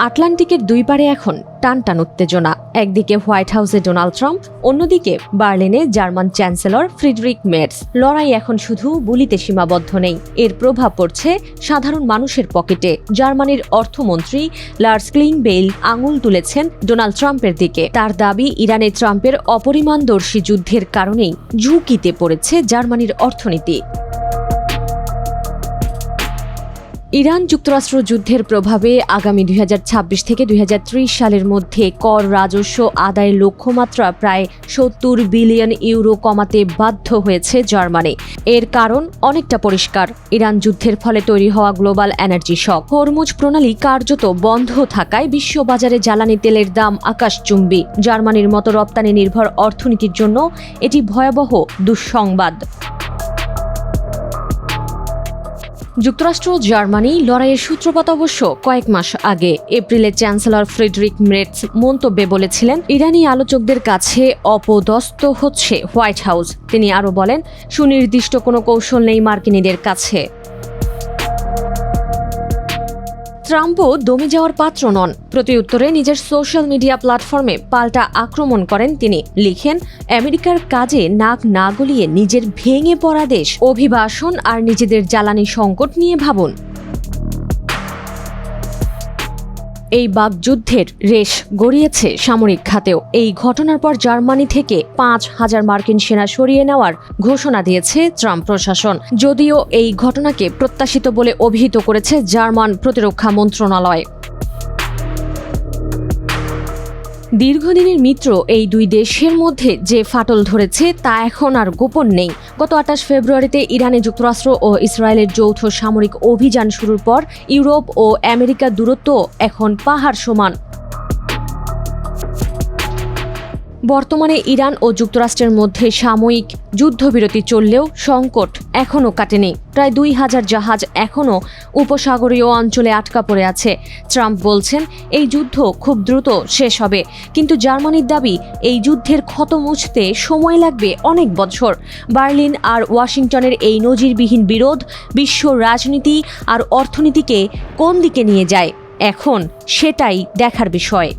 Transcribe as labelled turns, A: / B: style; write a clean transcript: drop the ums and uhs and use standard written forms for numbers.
A: আটলান্টিকের দুই পারে এখন টানটান উত্তেজনা। একদিকে হোয়াইট হাউসে ডোনাল্ড ট্রাম্প, অন্যদিকে বার্লিনে জার্মান চ্যান্সেলর ফ্রিডরিখ মের্জ। লড়াই এখন শুধু গুলিতে সীমাবদ্ধ নেই, এর প্রভাব পড়ছে সাধারণ মানুষের পকেটে। জার্মানির অর্থমন্ত্রী লার্স ক্লিংবেইল আঙুল তুলেছেন ডোনাল্ড ট্রাম্পের দিকে। তার দাবি, ইরানে ট্রাম্পের অপরিমাণদর্শী যুদ্ধের কারণেই ঝুঁকিতে পড়েছে জার্মানির অর্থনীতি। ইরান যুক্তরাষ্ট্র যুদ্ধের প্রভাবে আগামী 2026 থেকে 2030 সালের মধ্যে কর রাজস্ব আদায়ের লক্ষ্যমাত্রা প্রায় 70 বিলিয়ন ইউরো কমাতে বাধ্য হয়েছে জার্মানি। এর কারণ অনেকটা পরিষ্কার, ইরান যুদ্ধের ফলে তৈরি হওয়া গ্লোবাল এনার্জি শক। হরমুজ প্রণালী কার্যত বন্ধ থাকায় বিশ্ববাজারে জ্বালানি তেলের দাম আকাশচুম্বী। জার্মানির মতো রপ্তানি নির্ভর অর্থনীতির জন্য এটি ভয়াবহ দুঃসংবাদ। যুক্তরাষ্ট্র জার্মানি লড়াইয়ের সূত্রপাত অবশ্য কয়েক মাস আগে। এপ্রিলে চ্যান্সেলর ফ্রিডরিখ মের্জ মন্তব্যে বলেছিলেন, ইরানি আলোচকদের কাছে অপদস্থ হচ্ছে হোয়াইট হাউস। তিনি আরও বলেন, সুনির্দিষ্ট কোনো কৌশল নেই মার্কিনীদের কাছে। ট্রাম্পও দমে যাওয়ার পাত্র নন। প্রতিউত্তরে নিজের সোশ্যাল মিডিয়া প্ল্যাটফর্মে পাল্টা আক্রমণ করেন তিনি। লিখেন, আমেরিকার কাজে নাক না গলিয়ে নিজের ভেঙে পড়া দেশ, অভিবাসন আর নিজেদের জ্বালানি সংকট নিয়ে ভাবুন। এই বাকযুদ্ধের রেশ গড়িয়েছে সামরিক খাতেও। এই ঘটনার পর জার্মানি থেকে 5,000 মার্কিন সেনা সরিয়ে নেওয়ার ঘোষণা দিয়েছে ট্রাম্প প্রশাসন। যদিও এই ঘটনাকে প্রত্যাশিত বলে অভিহিত করেছে জার্মান প্রতিরক্ষা মন্ত্রণালয়। দীর্ঘদিনের মিত্র এই দুই দেশের মধ্যে যে ফাটল ধরেছে তা এখন আর গোপন নেই। গত 28 ফেব্রুয়ারিতে ইরানে যুক্তরাষ্ট্র ও ইসরায়েলের যৌথ সামরিক অভিযান শুরুর পর ইউরোপ ও আমেরিকার দূরত্ব এখন পাহাড় সমান। বর্তমানে ইরান ও যুক্তরাষ্ট্রের মধ্যে সাময়িক যুদ্ধবিরতি চললেও সংকট এখনও কাটেনি। প্রায় 2,000 জাহাজ এখনও উপসাগরীয় অঞ্চলে আটকা পড়ে আছে। ট্রাম্প বলছেন, এই যুদ্ধ খুব দ্রুত শেষ হবে, কিন্তু জার্মানির দাবি, এই যুদ্ধের ক্ষত মুছতে সময় লাগবে অনেক বছর। বার্লিন আর ওয়াশিংটনের এই নজিরবিহীন বিরোধ বিশ্ব রাজনীতি আর অর্থনীতিকে কোন দিকে নিয়ে যায়, এখন সেটাই দেখার বিষয়।